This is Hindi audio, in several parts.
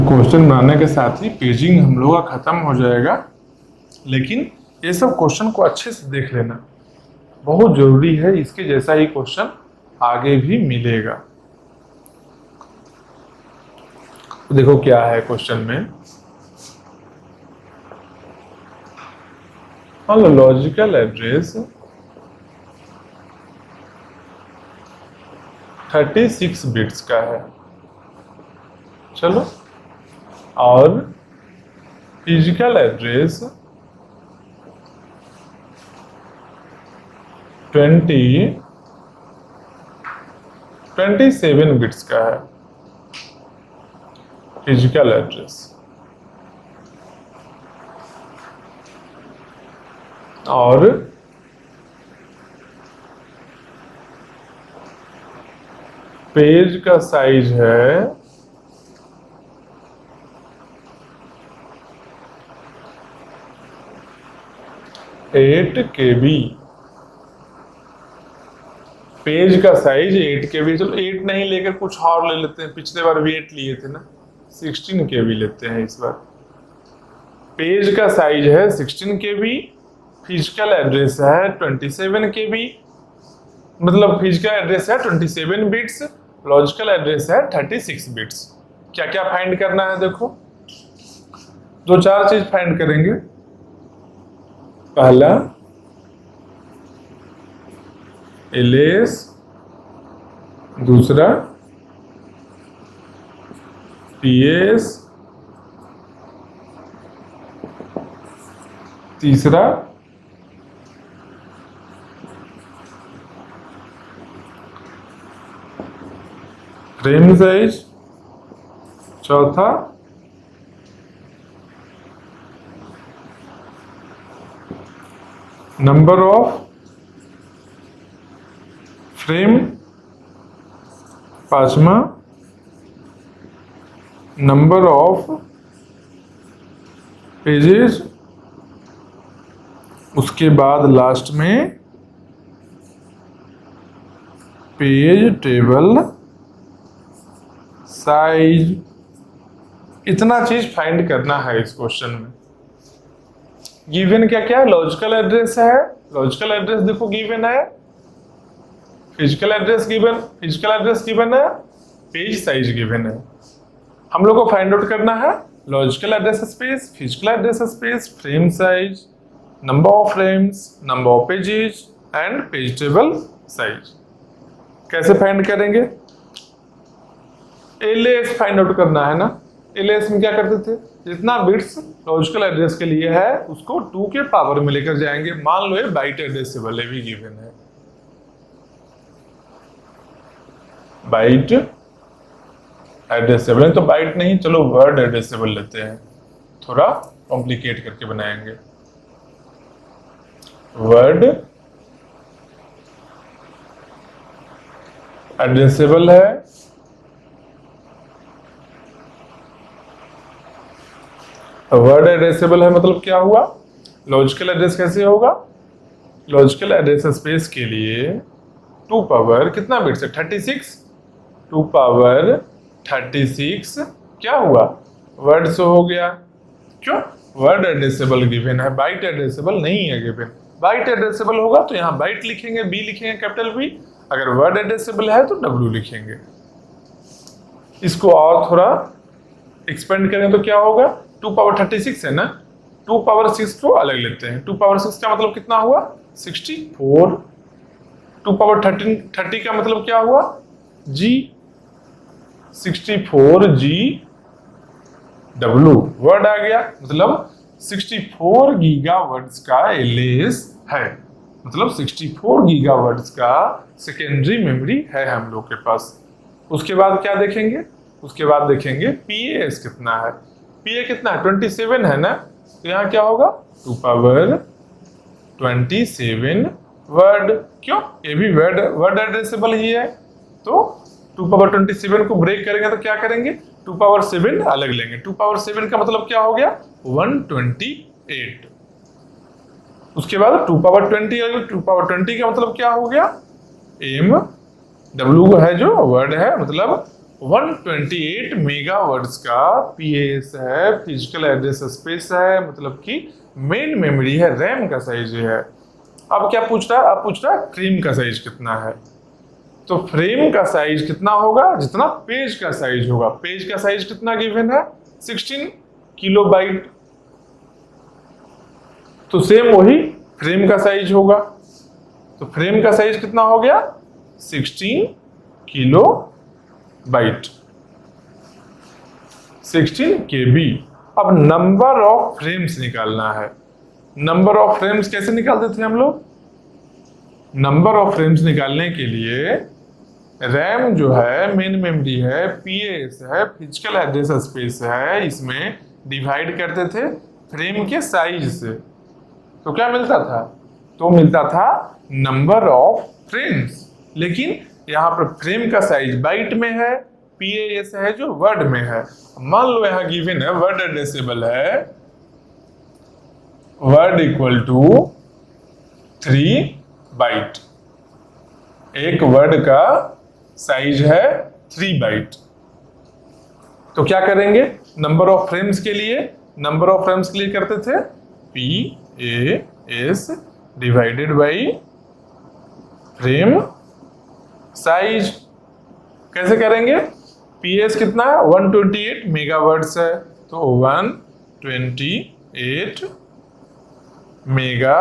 क्वेश्चन बनाने के साथ ही पेजिंग हम लोग का खत्म हो जाएगा, लेकिन ये सब क्वेश्चन को अच्छे से देख लेना बहुत जरूरी है। इसके जैसा ही क्वेश्चन आगे भी मिलेगा। तो देखो क्या है क्वेश्चन में। हाँ, लॉजिकल एड्रेस 36 बिट्स का है, चलो, और फिजिकल एड्रेस 27 बिट्स का है। फिजिकल एड्रेस और पेज का साइज है 8 KB। पेज का साइज 8 KB। चलो 8 नहीं लेकर कुछ और ले लेते हैं, पिछले बार भी 8 लिए थे ना, 16 KB लेते हैं इस बार। पेज का साइज है 16 KB, फिजिकल एड्रेस है 27 KB, मतलब फिजिकल एड्रेस है 27 बिट्स, लॉजिकल एड्रेस है 36 बिट्स। क्या क्या फाइंड करना है देखो, दो चार चीज फाइंड करेंगे। पहला एलियास, दूसरा पीएस, तीसरा फ्रेम साइज, चौथा नंबर ऑफ फ्रेम, पांचवा नंबर ऑफ पेजेस, उसके बाद लास्ट में पेज टेबल साइज। इतना चीज फाइंड करना है इस क्वेश्चन में। गिवन क्या क्या है, लॉजिकल एड्रेस है, लॉजिकल एड्रेस देखो गिवन है, physical address given, physical address given है, पेज साइज गिवन है। हम लोग को फाइंड आउट करना है logical address space, physical address space, frame size, number of frames, number of pages and page table size. कैसे फाइंड करेंगे, एलियास फाइंड आउट करना है ना। एलियास में क्या करते थे, जितना बिट्स लॉजिकल एड्रेस के लिए है उसको 2 के पावर में लेकर जाएंगे। मान लो ये बाइट एड्रेसेबल है, भी गिवन है, बाइट एड्रेसेबल है, तो बाइट नहीं, चलो वर्ड एड्रेसेबल लेते हैं, थोड़ा कॉम्प्लिकेट करके बनाएंगे। वर्ड एड्रेसेबल है, वर्ड एड्रेसेबल है मतलब क्या हुआ, लॉजिकल एड्रेस कैसे होगा, लॉजिकल एड्रेस स्पेस के लिए 2 पावर कितना बिट्स है 36, 2 पावर 36 क्या हुआ, वर्ड से हो गया। क्यों, वर्ड एड्रेसेबल गिवन है, बाइट एड्रेसेबल नहीं है गिवन। बाइट एड्रेसेबल होगा तो यहाँ बाइट लिखेंगे, बी लिखेंगे कैपिटल बी, अगर वर्ड एड्रेसेबल है तो डब्ल्यू लिखेंगे। इसको और थोड़ा एक्सपेंड करें तो क्या होगा, 2 पावर 36 है ना, 2 पावर 6 को अलग लेते हैं, 2 पावर 6 का मतलब कितना हुआ 64, 2 पावर 30 का मतलब क्या हुआ जी, 64 जी डब्ल्यू, वर्ड आ गया, मतलब 64 गीगा वर्ड्स का एलियास है, मतलब 64 गीगा वर्ड्स का सेकेंडरी मेमोरी है हम लोग के पास। उसके बाद क्या देखेंगे, उसके बाद देखेंगे पीएस कितना है, पीए कितना है 27 है ना, तो यहाँ क्या होगा 2 पावर 27 वर्ड। क्यों, ये भी वर्ड एड्रेसेबल ही है, तो 2 पावर 27 को ब्रेक करेंगे तो क्या करेंगे, 2 पावर 7 अलग लेंगे, 2 पावर 7 का मतलब क्या हो गया 128। उसके बाद 2 पावर 20, 2 पावर 20 का मतलब क्या हो गया, एम डब्ल्यू है जो वर्ड है, मतलब 128 मेगावर्ड्स का पीएएस है, फिजिकल एड्रेस स्पेस है, मतलब कि मेन मेमोरी है, रैम का साइज है। अब क्या पूछ रहा है? अब पूछ रहा है फ्रेम का साइज कितना है। तो फ्रेम का साइज कितना होगा? जितना पेज का साइज होगा। पेज का साइज कितना गिवन है? 16 किलोबाइट। तो सेम वही फ्रेम का साइज होगा। तो फ्रेम का साइज कितना हो गया? 16 किलो बाइट, 16 KB। अब नंबर ऑफ फ्रेम्स निकालना है। नंबर ऑफ फ्रेम्स कैसे निकालते थे हम लोग? नंबर ऑफ फ्रेम्स निकालने के लिए रैम जो है, मेन मेमोरी है, पीएएस है, फिजिकल एड्रेस स्पेस है, इसमें डिवाइड करते थे फ्रेम के साइज से। तो क्या मिलता था? तो मिलता था नंबर ऑफ फ्रेम्स। लेकिन यहाँ पर फ्रेम का साइज बाइट में है, पीएएस है जो वर्ड में है। मान लो यहाँ गिवन है वर्ड एड्रेसेबल है वर्ड इक्वल टू 3 बाइट। एक वर्ड का साइज है 3 बाइट। तो क्या करेंगे? नंबर ऑफ फ्रेम्स के लिए करते थे PaaS divided by frame size. कैसे करेंगे? पीएस कितना है? 128 मेगावर्ड्स है, तो 128 मेगा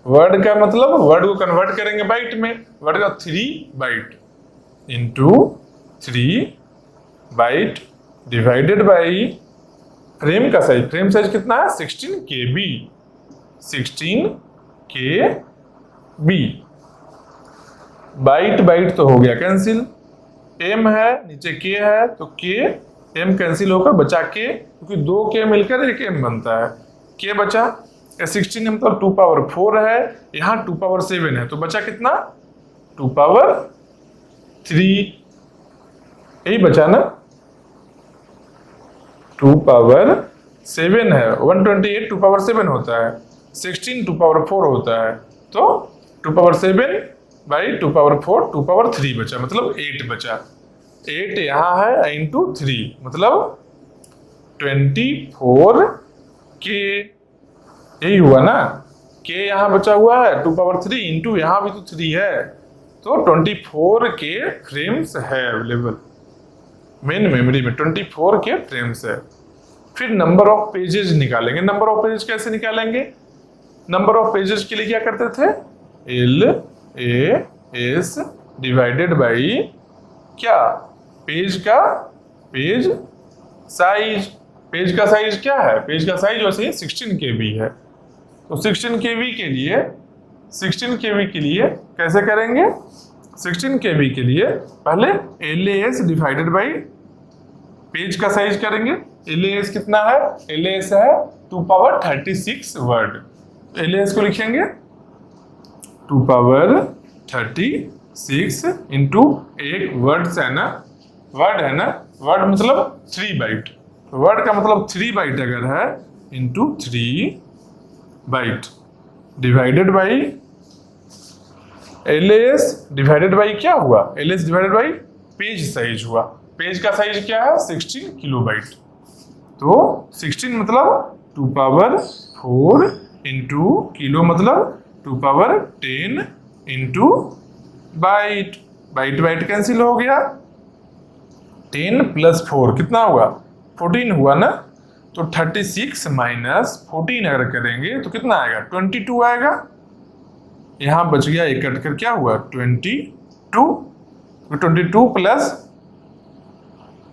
वर्ड का मतलब वर्ड को कन्वर्ट करेंगे बाइट में। वर्ड का 3 byte into 3 byte divided by frame का साइज। फ्रेम साइज कितना है? 16 KB। 16 KB। बाइट बाइट तो हो गया कैंसिल। एम है, नीचे के है, तो के एम कैंसिल होकर बचा के, क्योंकि 2 के मिलकर 1 एम बनता है। के बचा 16 एम तो 2 पावर 4 है, यहाँ 2 पावर 7 है, तो बचा कितना? 2 पावर 3। यही बचा ना? 2 पावर 7 है। 128 2 पावर 7 होता है, 16 2 पावर 4 होता है, तो 2 पावर 7 बाई 2 पावर 4, 2 पावर 3 बचा, मतलब 8 बचा। 8 यहाँ है इंटू 3, मतलब 24 के। यही हुआ ना? के यहाँ बचा हुआ है 2 पावर 3 इंटू यहाँ भी तो 3 है, तो 24 के फ्रेम्स है अवेलेबल मेन मेमोरी में। 24 के फ्रेम्स है। फिर नंबर ऑफ पेजेस निकालेंगे। नंबर ऑफ पेजेस कैसे निकालेंगे? नंबर ऑफ पेजेस के लिए क्या करते थे? LAS डिवाइडेड बाई क्या? Page size. पेज का साइज क्या है? पेज का साइज वैसे ही 16 KB है। तो 16 KB के लिए कैसे करेंगे? 16 KB के लिए पहले LAS डिवाइडेड बाई पेज का साइज करेंगे। LAS कितना है? LAS है 2 पावर 36 वर्ड। LAS को लिखेंगे 2 पावर 36 इंटू एक वर्ड है ना? वर्ड मतलब 3 बाइट। वर्ड का मतलब 3 बाइट अगर है into 3 byte divided by LAS divided by क्या हुआ? LAS divided by page size हुआ। पेज का साइज क्या है? 16 किलोबाइट। तो 16 मतलब 2 पावर 4 इंटू किलो मतलब 2 power 10 into byte. Byte cancel हो गया। 10 प्लस 4 कितना हुआ? 14 हुआ ना? तो 36 माइनस 14 अगर करेंगे तो कितना आएगा? 22 आएगा। यहाँ बच गया एक कट कर क्या हुआ? 22। 22 प्लस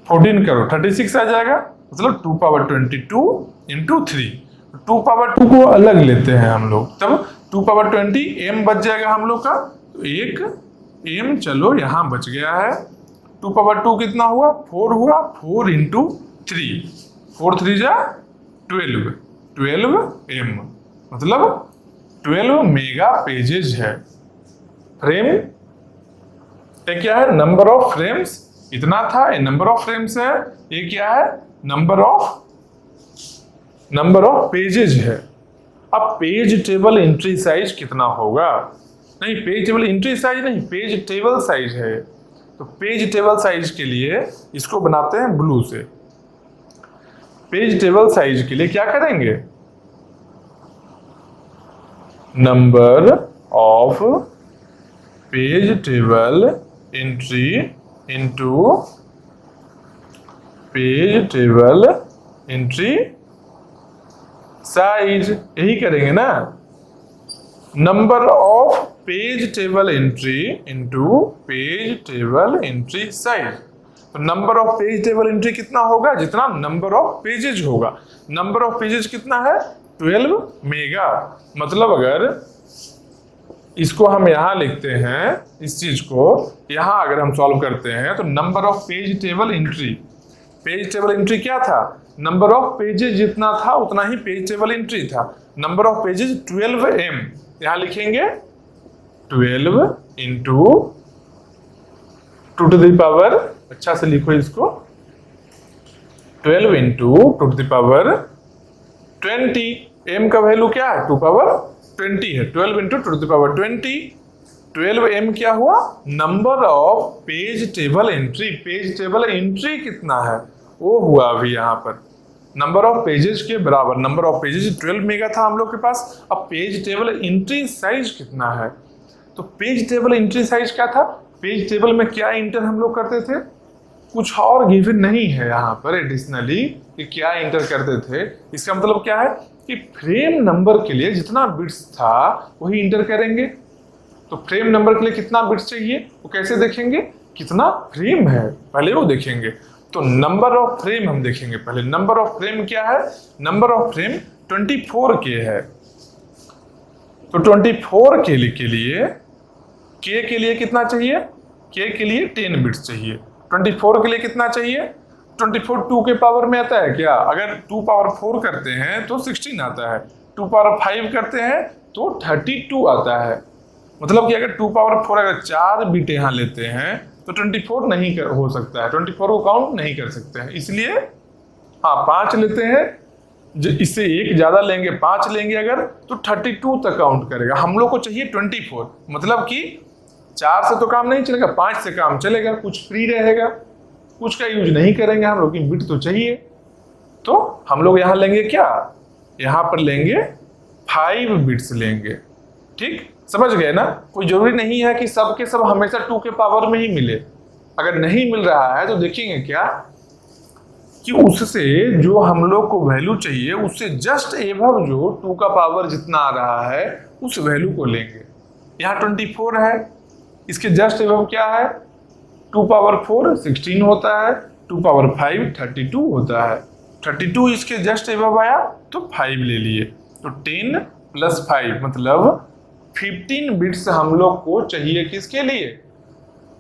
14 करो 36 आ जाएगा, मतलब 2 पावर 22 इंटू 3। 2 पावर 2 को अलग लेते हैं हम लोग, तब 2 पावर 20 m बच जाएगा हम लोग का। तो एक m चलो यहाँ बच गया है। 2 पावर 2 कितना हुआ? 4 हुआ। 4 इंटू 3, 4 3 जा 12 m, मतलब 12 मेगा पेजेज है। फ्रेम ये क्या है? नंबर ऑफ फ्रेम्स इतना था, ये नंबर ऑफ फ्रेम्स है। ये क्या है? नंबर ऑफ पेजेज है। अब पेज टेबल एंट्री साइज कितना होगा? नहीं, पेज टेबल एंट्री साइज नहीं, पेज टेबल साइज है। तो पेज टेबल साइज के लिए इसको बनाते हैं ब्लू से। पेज टेबल साइज के लिए क्या करेंगे, number of page table entry into page table entry size, यही करेंगे ना। Number of page table entry into page table entry size. तो number of page table entry कितना होगा, जितना नंबर ऑफ पेजेज होगा। नंबर ऑफ पेजेज कितना है, 12 मेगा। मतलब अगर इसको हम यहां लिखते हैं, इस चीज को यहां अगर हम सॉल्व करते हैं, तो number of page table entry, page table entry क्या था, नंबर ऑफ पेजेज जितना था उतना ही पेज टेबल एंट्री था। नंबर ऑफ पेजेज 12m, यहां लिखेंगे 12 इंटू 2 टू द पावर, अच्छा से लिखो इसको, 12 into 2 to the power 20। m का वैल्यू क्या है, 2 पावर 20 है। 12 into 2 to the power 20, 12m क्या हुआ, number of page table entry. Page table entry कितना है वो हुआ अभी यहाँ पर नंबर ऑफ पेजेस के बराबर। नंबर ऑफ पेजेस 12 मेगा था हम लोग के पास। अब पेज टेबल एंट्री साइज कितना है, तो पेज टेबल एंट्री साइज क्या था, पेज टेबल में क्या इंटर हम लोग करते थे, कुछ और गिवन नहीं है यहाँ पर एडिशनली कि क्या इंटर करते थे। इसका मतलब क्या है कि फ्रेम नंबर के लिए जितना बिट्स था वही इंटर करेंगे। तो फ्रेम नंबर के लिए कितना बिट्स चाहिए वो कैसे देखेंगे, कितना फ्रेम है पहले वो देखेंगे। तो नंबर ऑफ फ्रेम हम देखेंगे पहले। नंबर ऑफ फ्रेम क्या है, नंबर ऑफ फ्रेम 24 के है। तो 24 के लिए के लिए कितना चाहिए, के लिए 10 बिट्स चाहिए। 24 के लिए कितना चाहिए, 24 2 के पावर में आता है क्या, अगर 2 पावर 4 करते हैं तो 16 आता है, 2 पावर 5 करते हैं तो 32 आता है। मतलब कि अगर 2 पावर 4 अगर 4 बिट यहाँ लेते हैं तो 24 नहीं हो सकता है, 24 को काउंट नहीं कर सकते हैं। इसलिए हाँ 5 लेते हैं, इससे एक ज्यादा लेंगे 5 लेंगे अगर, तो 32 तक काउंट करेगा। हम लोग को चाहिए 24, मतलब कि 4 से तो काम नहीं चलेगा, 5 से काम चलेगा, कुछ फ्री रहेगा, कुछ का यूज नहीं करेंगे हम लोग, बिट तो चाहिए। तो हम लोग यहाँ लेंगे क्या, यहाँ पर लेंगे 5 बिट्स लेंगे। ठीक, समझ गए ना। कोई जरूरी नहीं है कि सब के सब हमेशा 2 के पावर में ही मिले। अगर नहीं मिल रहा है तो देखेंगे क्या कि उससे जो हम लोग को वैल्यू चाहिए उससे जस्ट एबव जो 2 का पावर जितना आ रहा है उस वैल्यू को लेंगे। यहाँ 24 है, इसके जस्ट एबव क्या है, 2 पावर 4 16 होता है, 2 पावर 5 32 होता है। 32 इसके जस्ट एबव आया तो 5 ले लिए, तो 10 + 5 मतलब 15 बिट्स हम लोग को चाहिए किसके लिए,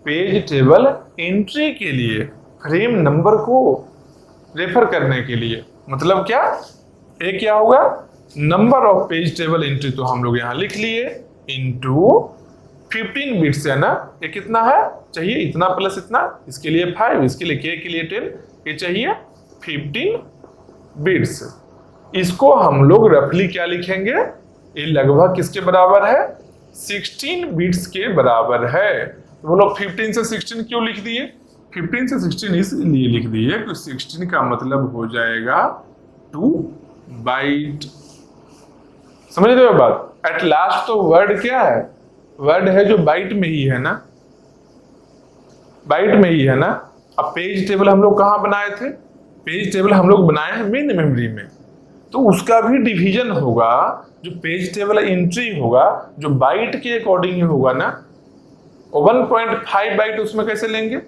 पेज टेबल एंट्री के लिए, फ्रेम नंबर को रेफर करने के लिए। मतलब क्या, एक क्या होगा, number of page table entry तो हम लोग यहाँ लिख लिए इनटू 15 बिट्स है ना, ये कितना है चाहिए, इतना प्लस इतना, इसके लिए 5, इसके लिए के लिए 10, ये चाहिए 15 बिट्स। इसको हम लोग रफली क्या लिखेंगे, ये लगभग किसके बराबर है, 16 बिट्स के बराबर है। तो वो लोग 15 से 16 क्यों लिख दिए, 15 से 16 इसलिए लिख दिए कि 16 का मतलब हो जाएगा 2 बाइट। समझ रहे हो बात। एट लास्ट तो वर्ड क्या है, वर्ड है जो बाइट में ही है ना, बाइट में ही है ना। अब पेज टेबल हम लोग कहाँ बनाए थे, पेज टेबल हम लोग बनाए हैं मेन मेमोरी में, तो उसका भी डिवीजन होगा। जो पेज टेबल एंट्री होगा जो बाइट के अकॉर्डिंग ही होगा ना, 1.5 बाइट उसमें कैसे लेंगे,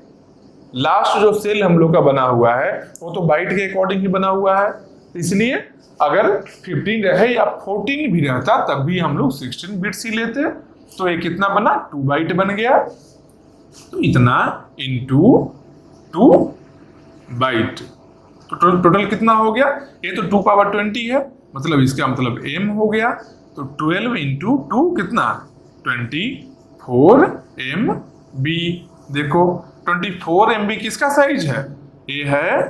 लास्ट जो सेल हम लोग का बना हुआ है वो तो बाइट के अकॉर्डिंग ही बना हुआ है। इसलिए अगर 15 रहे या 14 भी रहता तब भी हम लोग 16 बिट्स ही लेते। तो ये कितना बना, 2 बाइट बन गया, तो इतना इंटू 2 बाइट, तो टोटल कितना हो गया, ये तो 2 पावर 20 है, मतलब इसका मतलब m हो गया। तो 12 इंटू 2 कितना, 24 MB। देखो 24 MB किसका साइज है, ये है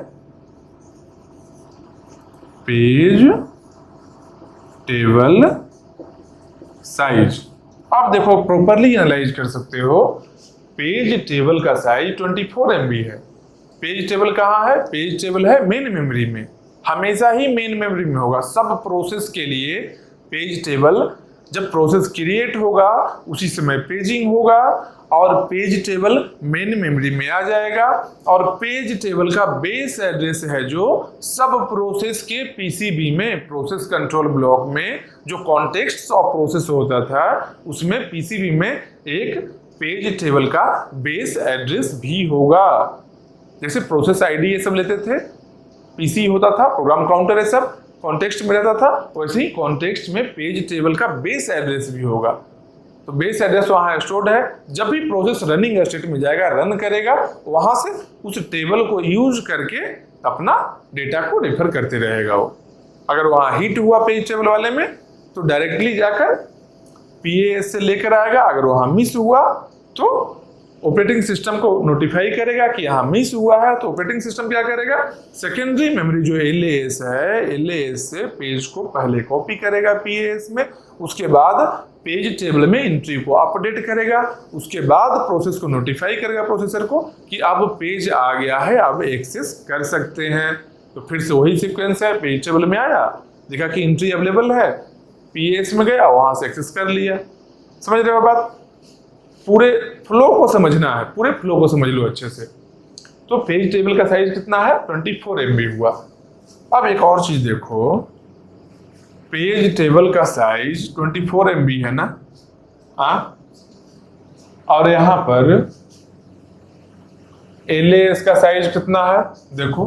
पेज टेबल साइज। आप देखो प्रॉपरली एनालाइज कर सकते हो पेज टेबल का साइज 24 MB है। पेज टेबल कहाँ है? पेज टेबल है मेन मेमोरी में, हमेशा ही मेन मेमोरी में होगा। सब प्रोसेस के लिए पेज टेबल, जब प्रोसेस क्रिएट होगा उसी समय पेजिंग होगा और पेज टेबल मेन मेमोरी में आ जाएगा। और पेज टेबल का बेस एड्रेस है जो सब प्रोसेस के पीसीबी में, प्रोसेस कंट्रोल ब्लॉक में जो कॉन्टेक्स्ट ऑफ प्रोसेस होता था उसमें पीसीबी में एक पेज टेबल का बेस एड्रेस भी होगा। जैसे प्रोसेस आईडी ये सब लेते थे, पीसी होता था, प्रोग्राम काउंटर, ये सब कॉन्टेक्स्ट में रहता था, वैसे ही कॉन्टेक्स्ट में पेज टेबल का बेस एड्रेस भी होगा। तो बेस एड्रेस वहाँ स्टोर्ड है, जब भी प्रोसेस रनिंग स्टेट में जाएगा, रन करेगा, वहां से उस टेबल को यूज करके अपना डेटा को रेफर करते रहेगा वो। अगर वहाँ हिट हुआ पेज टेबल वाले में तो डायरेक्टली जाकर पीएएस से लेकर आएगा, अगर वहाँ मिस हुआ तो ऑपरेटिंग सिस्टम को नोटिफाई करेगा कि यहाँ मिस हुआ है। तो ऑपरेटिंग सिस्टम क्या करेगा? सेकेंडरी मेमोरी जो एलएएस है, एलएएस से पेज को पहले कॉपी करेगा पीएएस में, उसके बाद पेज टेबल में एंट्री को अपडेट करेगा, उसके बाद प्रोसेस को नोटिफाई करेगा प्रोसेसर को कि अब पेज आ गया है, अब एक्सेस कर सकते हैं। तो फिर से वही सीक्वेंस है, पेज टेबल में आया, देखा कि एंट्री अवेलेबल है, पीएएस में गया, वहां से एक्सेस कर लिया। समझ रहे हो बात? पूरे फ्लो को समझना है, पूरे फ्लो को समझ लो अच्छे से। तो पेज टेबल का साइज कितना है? 24 MB हुआ। अब एक और चीज देखो, पेज टेबल का साइज 24 MB है ना, हाँ, और यहां पर एलएएस का साइज कितना है? देखो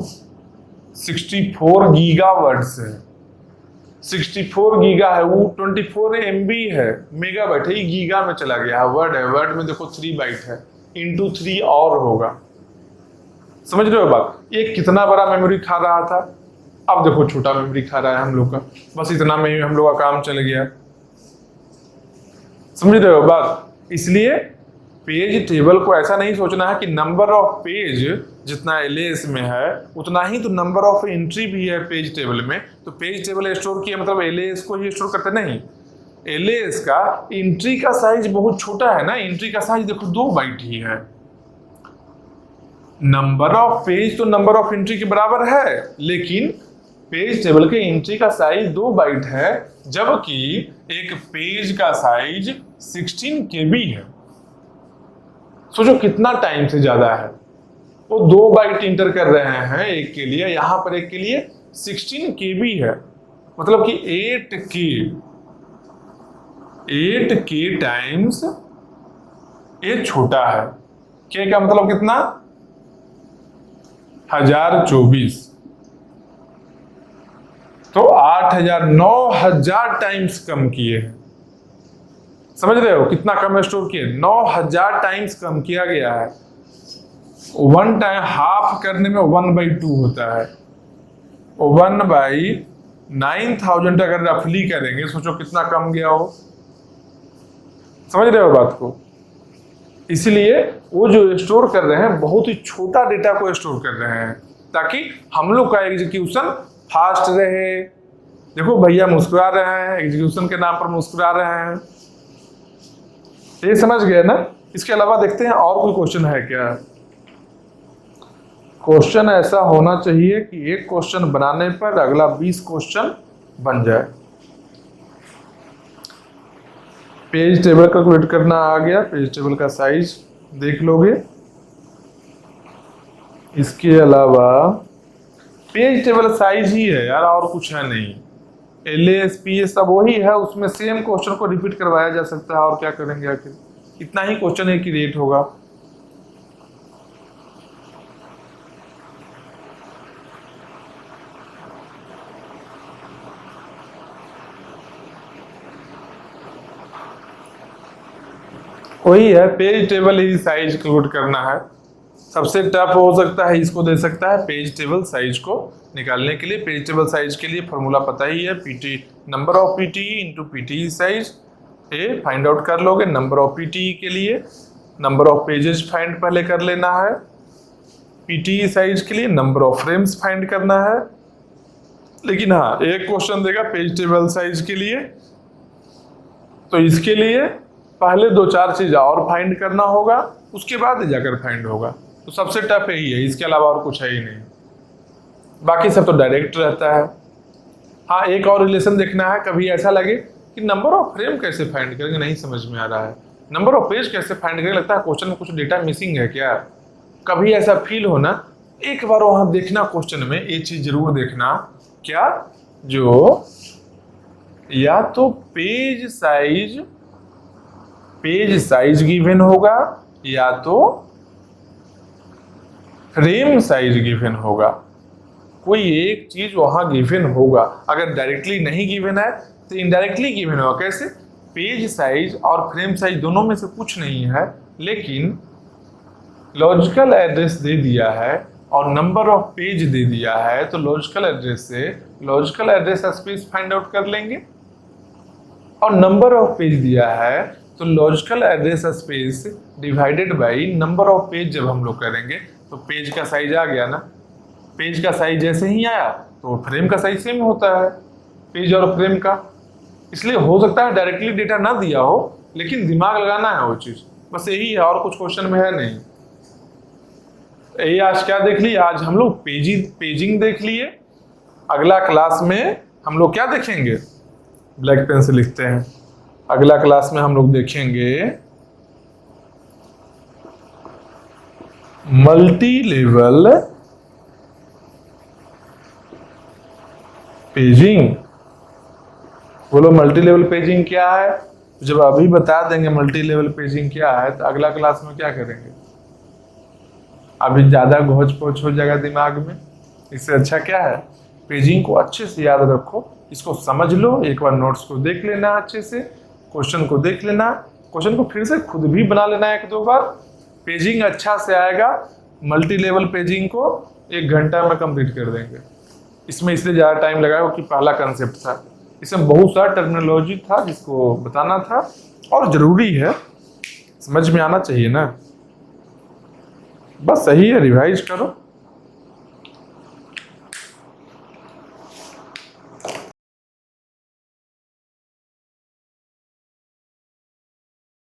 64 गीगा वर्ड्स है, 64 गीगा है, वो 24 MB है, मेगाबाइट है, ये गीगा में चला गया है। वर्ड है, वर्ड में देखो 3 बाइट है, इंटू 3 और होगा। समझ रहे हो बात? ये कितना बड़ा मेमोरी खा रहा था, अब देखो छोटा मेमोरी खा रहा है हम लोग का, बस इतना में ही हम लोग का काम चल गया। समझ रहे हो बात? इसलिए पेज टेबल को ऐसा नहीं सोचना है कि नंबर ऑफ पेज जितना एलएएस में है उतना ही तो नंबर ऑफ एंट्री भी है पेज टेबल में। तो पेज टेबल स्टोर किया मतलब एलएएस को ही स्टोर करते नहीं, एलएएस का एंट्री का साइज बहुत छोटा है ना, एंट्री का साइज देखो 2 बाइट ही है। नंबर ऑफ पेज तो नंबर ऑफ एंट्री के बराबर है, लेकिन पेज टेबल के एंट्री का साइज 2 बाइट है, जबकि एक पेज का साइज 16 KB है। सोचो कितना टाइम से ज्यादा है। वो 2 बाइट इंटर कर रहे हैं एक के लिए, यहां पर एक के लिए 16 KB है, मतलब कि 8K टाइम्स ये छोटा है। के का मतलब कितना? 1024, तो 8000 9000 टाइम्स कम किए हैं। समझ रहे हो कितना कम स्टोर किए? 9000 टाइम्स कम किया गया है। 1 टाइम हाफ करने में 1/2 होता है, 1/9000 अगर रफली करेंगे, सोचो कितना कम गया हो। समझ रहे हो बात को? इसलिए वो जो स्टोर कर रहे हैं बहुत ही छोटा डेटा को स्टोर कर रहे हैं ताकि हम लोग का एग्जीक्यूशन फास्ट रहे। देखो भैया मुस्कुरा रहे हैं, एग्जीक्यूशन के नाम पर मुस्कुरा रहे हैं। ये समझ गए ना? इसके अलावा देखते हैं और कोई क्वेश्चन है क्या। क्वेश्चन ऐसा होना चाहिए कि एक क्वेश्चन बनाने पर अगला 20 क्वेश्चन बन जाए। पेज टेबल कैलकुलेट करना आ गया, पेज टेबल का साइज देख लोगे। इसके अलावा पेज टेबल साइज ही है यार, और कुछ है नहीं। LASPS सब वही है, उसमें सेम क्वेश्चन को रिपीट करवाया जा सकता है, और क्या करेंगे आखिर, इतना ही क्वेश्चन है क्रिएट होगा। वही है, पेज टेबल ही साइज कैलकुलेट करना है। सबसे टफ हो सकता है, इसको दे सकता है पेज टेबल साइज को निकालने के लिए। पेज टेबल साइज के लिए फॉर्मूला पता ही है, PT number of PTE into PTE size. ये फाइंड आउट कर लोगे। नंबर ऑफ पीटीई के लिए नंबर ऑफ पेजेस फाइंड पहले कर लेना है, पीटीई साइज के लिए नंबर ऑफ फ्रेम्स फाइंड करना है। लेकिन हाँ, एक क्वेश्चन देगा पेज टेबल साइज के लिए, तो इसके लिए पहले 2-4 चीज और फाइंड करना होगा, उसके बाद जाकर फाइंड होगा। तो सबसे टफ यही है, इसके अलावा और कुछ है ही नहीं, बाकी सब तो डायरेक्ट रहता है। हाँ, एक और रिलेशन देखना है, कभी ऐसा लगे कि नंबर ऑफ फ्रेम कैसे फाइंड करेंगे, नहीं समझ में आ रहा है, नंबर ऑफ पेज कैसे फाइंड करेंगे, लगता है क्वेश्चन में कुछ डेटा मिसिंग है क्या, कभी ऐसा फील होना, एक बार वहां देखना क्वेश्चन में, ये चीज जरूर देखना, क्या जो या तो पेज साइज गिवन होगा या तो फ्रेम साइज गिवन होगा, कोई एक चीज वहां गिवन होगा। अगर डायरेक्टली नहीं गिवन है तो इनडायरेक्टली गिवन होगा। कैसे? पेज साइज और फ्रेम साइज दोनों में से कुछ नहीं है, लेकिन लॉजिकल एड्रेस दे दिया है और नंबर ऑफ पेज दे दिया है, तो लॉजिकल एड्रेस से logical address space find out कर लेंगे। और नंबर ऑफ पेज दिया है तो logical address space divided by number of page जब हम लोग करेंगे तो पेज का साइज आ गया ना। पेज का साइज जैसे ही आया तो फ्रेम का साइज सेम होता है, पेज और फ्रेम का। इसलिए हो सकता है डायरेक्टली डेटा ना दिया हो, लेकिन दिमाग लगाना है वो चीज, बस यही है, और कुछ क्वेश्चन में है नहीं। यही आज क्या देख लिए, आज हम लोग पेजिंग देख लिए। अगला क्लास में हम लोग क्या देखेंगे, ब्लैक पेन से लिखते हैं, अगला क्लास में हम लोग देखेंगे मल्टी लेवल पेजिंग। बोलो मल्टी लेवल पेजिंग क्या है? जब अभी बता देंगे मल्टी लेवल पेजिंग क्या है तो अगला क्लास में क्या करेंगे, अभी ज्यादा घोच पोच हो जाएगा दिमाग में। इससे अच्छा क्या है, पेजिंग को अच्छे से याद रखो, इसको समझ लो, एक बार नोट्स को देख लेना अच्छे से, क्वेश्चन को देख लेना, क्वेश्चन को फिर से खुद भी बना लेना 1-2 बार, पेजिंग अच्छा से आएगा। मल्टी लेवल पेजिंग को 1 घंटा में कंप्लीट कर देंगे। इसमें इसलिए ज़्यादा टाइम लगा क्योंकि पहला कंसेप्ट था, इसमें बहुत सारा टर्मिनोलॉजी था जिसको बताना था, और ज़रूरी है, समझ में आना चाहिए ना। बस सही है, रिवाइज करो।